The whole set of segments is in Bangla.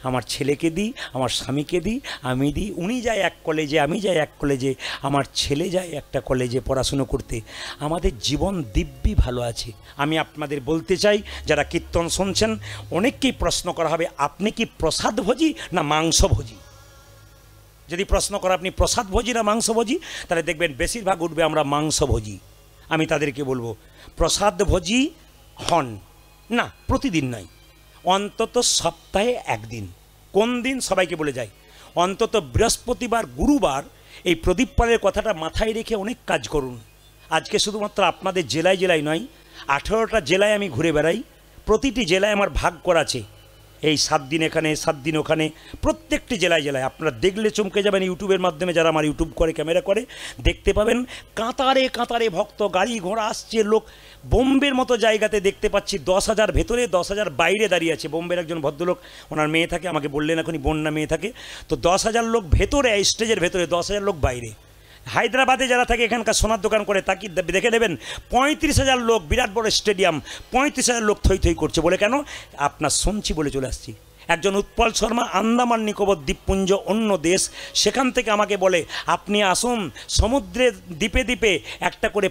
আমার ছেলেকে দিই, আমার স্বামীকে দিই, আমি দিই। উনি যায় এক কলেজে, আমি যাই এক কলেজে, আমার ছেলে যায় একটা কলেজে পড়াশুনো করতে। আমাদের জীবন দিব্যি ভালো আছে। আমি আপনাদের বলতে চাই, যারা কীর্তন শুনছেন, অনেককেই প্রশ্ন করা হবে, আপনি কি প্রসাদভোজী না মাংসভোজী? যদি প্রশ্ন করা আপনি প্রসাদভোজী না মাংসভোজী, তাহলে দেখবেন বেশিরভাগ উঠবে আমরা মাংসভোজী। আমি তাদেরকে বলবো, প্রসাদভোজী হন না, প্রতিদিন নয়, অন্তত সপ্তাহে একদিন। কোন দিন? সবাইকে বলে যায়, অন্তত বৃহস্পতিবার, গুরুবার এই প্রদীপ পালের কথাটা মাথায় রেখে অনেক কাজ করুন। আজকে শুধুমাত্র আপনাদের জেলায় জেলায় নয়, 18টা জেলায় আমি ঘুরে বেড়াই। প্রতিটি জেলায় আমার ভাগ করা আছে, এই 7 দিন এখানে, 7 দিন ওখানে, প্রত্যেকটি জেলায় জেলায়। আপনারা দেখলে চমকে যাবেন, ইউটিউবের মাধ্যমে যারা আমার ইউটিউব করে, ক্যামেরা করে, দেখতে পাবেন কাতারে কাতারে ভক্ত, গাড়ি ঘোড়া আসছে। লোক বোম্বের মতো জায়গাতে দেখতে পাচ্ছি 10,000 ভেতরে, 10,000 বাইরে দাঁড়িয়ে আছে। বোম্বের একজন ভদ্রলোক, ওনার মেয়ে থাকে, আমাকে বললেন এখনই বন্যা মেয়ে থাকে, তো 10,000 লোক ভেতরে, স্টেজের ভেতরে, 10,000 লোক বাইরে। হায়দ্রাবাদে যারা থাকে, এখানকার সোনার দোকান করে, তাকে দেখে নেবেন 35,000 লোক, বিরাট বড় স্টেডিয়াম, 35,000 লোক থই থই করছে। বলে কেন? আপনার শুনছি বলে চলে আসছি। একজন উৎপল শর্মা, আন্দামান নিকোবর দ্বীপপুঞ্জ, অন্য দেশ, সেখান থেকে আমাকে বলে, আপনি আসুন, সমুদ্রের দ্বীপে দ্বীপে একটা করে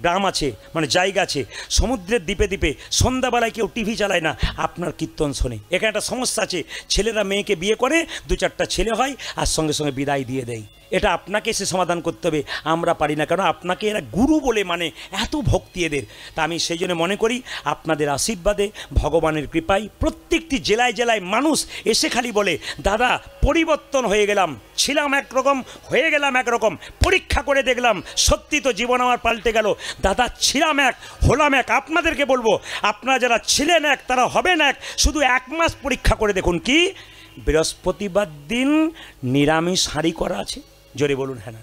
গ্রাম আছে, মানে জায়গা আছে, সমুদ্রের দ্বীপে দ্বীপে সন্ধ্যাবেলায় কেউ টিভি চালায় না, আপনার কীর্তন শোনে। এখানে একটা সমস্যা আছে, ছেলেরা মেয়েকে বিয়ে করে, 2-4টা ছেলে হয়, আর সঙ্গে সঙ্গে বিদায় দিয়ে দেয়। এটা আপনাকে সে সমাধান করতে হবে, আমরা পারি না, কারণ আপনাকে এরা গুরু বলে মানে, এত ভক্তি এদের। তা আমি সেই জন্য মনে করি, আপনাদের আশীর্বাদে, ভগবানের কৃপায় প্রত্যেকটি জেলায় জেলায় মানুষ এসে খালি বলে, দাদা পরিবর্তন হয়ে গেলাম, ছিলাম একরকম, হয়ে গেলাম একরকম, পরীক্ষা করে দেখলাম সত্যি তো জীবন আমার পাল্টে গেল। দাদা ছিলাম এক, হলাম এক। আপনাদেরকে বলবো, আপনারা যারা ছিলেন এক, তারা হবেন এক। শুধু 1 মাস পরীক্ষা করে দেখুন। কি? বৃহস্পতিবার দিন নিরামিষ হাঁড়ি করা আছে, জোরে বলুন হ্যাঁ না।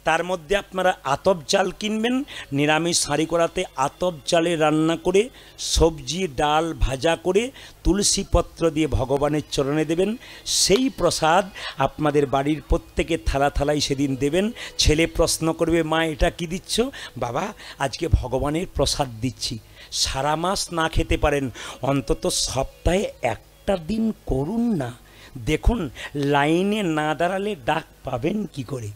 তার মধ্যে আপনারা আতপ চাল কিনবেন, নিরামিষ হাঁড়ি করাতে আতপ চালে রান্না করে, সবজি ডাল ভাজা করে, তুলসী পত্র দিয়ে ভগবানের চরণে দেবেন। সেই প্রসাদ আপনাদের বাড়ির প্রত্যেকে থালা থালায় সেদিন দেবেন। ছেলে প্রশ্ন করবে, মা এটা কি দিচ্ছ? বাবা আজকে ভগবানের প্রসাদ দিচ্ছি। সারা মাস না খেতে পারেন, অন্তত সপ্তাহে একটা দিন করুন না। দেখুন, লাইনে না দাঁড়ালে ডাক পাবেন কি করে?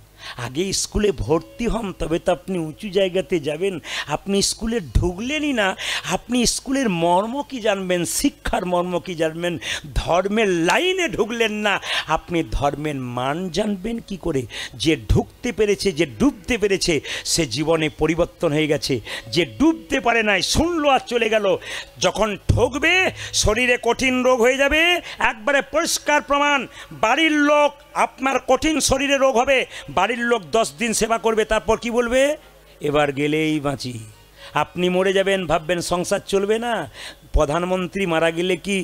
আগে স্কুলে ভর্তি হন, তবে তো আপনি উঁচু জায়গাতে যাবেন। আপনি স্কুলে ঢুকলেনই না, আপনি স্কুলের মর্ম কি জানবেন, শিক্ষার মর্ম কি জানবেন? ধর্মের লাইনে ঢুকলেন না, আপনি ধর্মের মান জানবেন কি করে? যে ঢুকতে পেরেছে, যে ডুবতে পেরেছে, সে জীবনে পরিবর্তন হয়ে গেছে। যে ডুবতে পারে নাই, শুনলো আর চলে গেল, যখন ঠকবে শরীরে কঠিন রোগ হয়ে যাবে। একবারে পরিষ্কার প্রমাণ, বাড়ির লোক, আপনার কঠিন শরীরে রোগ হবে, বাড়ির লোক 10 দিন সেবা করবে, তারপর কি বলবে? এবার গেলেই বাঁচি। আপনি মরে যাবেন, ভাববেন সংসার চলবে না। প্রধানমন্ত্রী মারা গেলে কি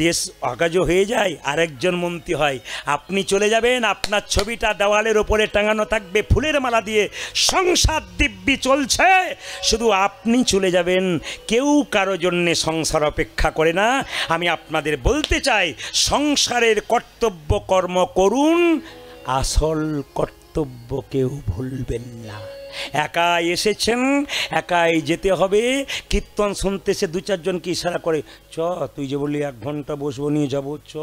দেশ অকাজও হয়ে যায়? আরেকজন মন্ত্রী হয়। আপনি চলে যাবেন, আপনার ছবিটা দেওয়ালের ওপরে টাঙানো থাকবে ফুলের মালা দিয়ে, সংসার দিব্যি চলছে। শুধু আপনি চলে যাবেন, কেউ কারো জন্যে সংসার অপেক্ষা করে না। আমি আপনাদের বলতে চাই, সংসারের কর্তব্য কর্ম করুন, আসল কর্তব্য কেউ ভুলবেন না। একাই এসেছেন, একাই যেতে হবে। কীর্তন শুনতে সে 2-4 জনকে ইশারা করে, চ তুই যে বললি 1 ঘন্টা বসবো, নিয়ে যাবো, চ।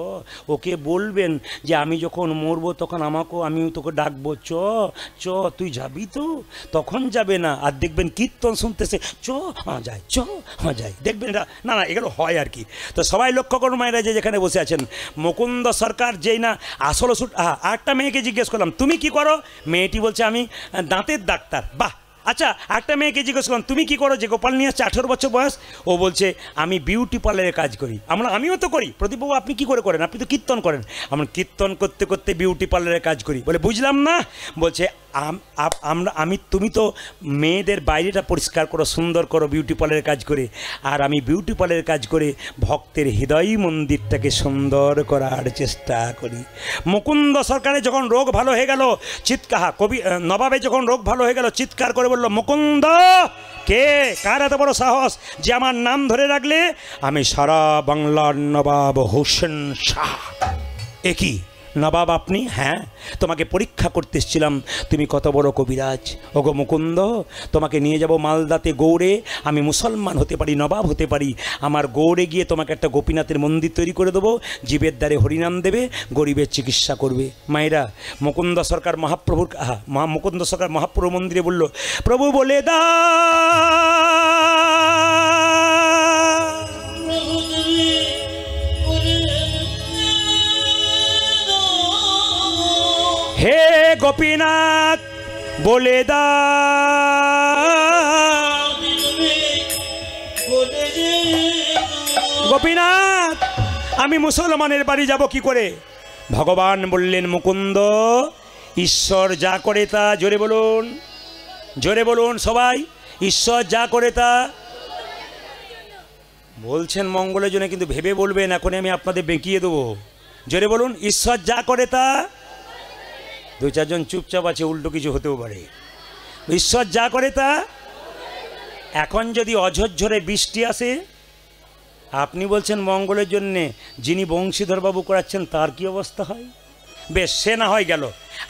ওকে বলবেন যে আমি যখন মরবো তখন আমাকেও, আমিও তোকে ডাকবো, চ চ তুই যাবি তো? তখন যাবে না। আর দেখবেন কীর্তন শুনতেছে, চ হ্যাঁ যাই, চ হ্যাঁ যাই, দেখবেন না না এগুলো হয় আর কি। তো সবাই লক্ষ্য করুন, মায়েরা যে যেখানে বসে আছেন, মুকুন্দ সরকার যেই না আসল ওষুধ। আরেকটা মেয়েকে জিজ্ঞেস করলাম, তুমি কি করো? মেয়েটি বলছে আমি দাঁতের ডাক্তার। বাহ, আচ্ছা। একটা মেয়েকে জিজ্ঞেস করলাম, তুমি কি করো? যে গোপাল নিয়ে আসছে, 18 বছর বয়স, ও বলছে আমি বিউটি পার্লারে কাজ করি। আমিও তো করি। প্রদীপবাবু আপনি কি করে করেন? আপনি তো কীর্তন করেন। আমরা কীর্তন করতে করতে বিউটি পার্লারে কাজ করি। বলে বুঝলাম না। বলছে তুমি তো মেয়েদের বাইরেটা পরিষ্কার করো, সুন্দর করো বিউটি পার্লারের কাজ করে, আর আমি বিউটি পার্লারের কাজ করে ভক্তের হৃদয় মন্দিরটাকে সুন্দর করার চেষ্টা করি। মুকুন্দ সরকারের যখন রোগ ভালো হয়ে গেল, নবাবে যখন রোগ ভালো হয়ে গেল, চিৎকার করে বলল, মুকুন্দ কে, কার এত বড় সাহস যে আমার নাম ধরে রাখলে? আমি সারা বাংলার নবাব হোসেন শাহ। একই নবাব আপনি? হ্যাঁ, তোমাকে পরীক্ষা করতে এসেছিলাম, তুমি কত বড় কবিরাজ। ওগো মুকুন্দ, তোমাকে নিয়ে যাব মালদাতে গৌড়ে, আমি মুসলমান হতে পারি, নবাব হতে পারি। আমার গৌড়ে গিয়ে তোমাকে একটা গোপীনাথের মন্দির তৈরি করে দেবো, জীবের দ্বারে হরিনাম দেবে, গরিবের চিকিৎসা করবে। মায়েরা, মুকুন্দ সরকার মহাপ্রভুর মুকুন্দ সরকার মহাপ্রভু মন্দিরে বলল, প্রভু বলে দা হে গোপীনাথ বলে দা, গোপীনাথ আমি মুসলমানের বাড়ি যাব কি করে? ভগবান বললেন, মুকুন্দ, ঈশ্বর যা করে তা, জোরে বলুন, জোরে বলুন সবাই, ঈশ্বর যা করে তা বলছেন মঙ্গলের জন্য, কিন্তু ভেবে বলবেন, এখন আমি আপনাদের বেঁকিয়ে দেবো। জোরে বলুন, ঈশ্বর যা করে তা। দু চারজন চুপচাপ আছে, উল্টো কিছু হতেও পারে। ঈশ্বর যা করে তা। এখন যদি অঝরঝরে বৃষ্টি আসে, আপনি বলছেন মঙ্গলের জন্যে, যিনি বংশীধরবাবু করাচ্ছেন তার কি অবস্থা হয়? বেশ, সে না হয় গেল।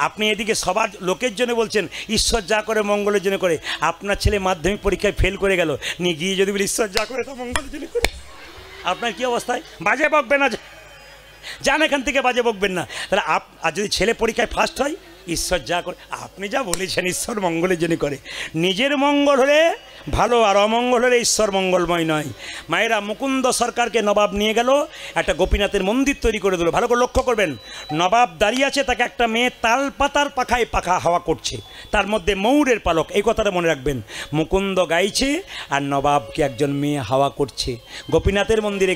আপনি এদিকে সবার লোকের জন্য বলছেন ঈশ্বর যা করে মঙ্গলের জন্য করে। আপনার ছেলে মাধ্যমিক পরীক্ষায় ফেল করে গেল, নিয়ে গিয়ে যদি বলি ঈশ্বর যা করে তা মঙ্গলের জন্য করে, আপনার কি অবস্থায়? বাজে বকবেন না, যান এখান থেকে, বাজে বকবেন না। তাহলে আর যদি ছেলে পরীক্ষায় ফার্স্ট হয়, ঈশ্বর যা করে, আপনি যা বলেছেন ঈশ্বর মঙ্গলের জন্য করে। নিজের মঙ্গল হলে ভালো, আর অমঙ্গল হলে ঈশ্বর মঙ্গলময় নয়। মায়েরা, মুকুন্দ সরকারকে নবাব নিয়ে গেল, একটা গোপীনাথের মন্দির তৈরি করে দিল। ভালো করে লক্ষ্য করবেন, নবাব দাঁড়িয়ে আছে, তাকে একটা মেয়ে তাল পাতার পাখায় পাখা হাওয়া করছে, তার মধ্যে ময়ূরের পালক, এই কথাটা মনে রাখবেন। মুকুন্দ গাইছে আর নবাবকে একজন মেয়ে হাওয়া করছে। গোপীনাথের মন্দিরে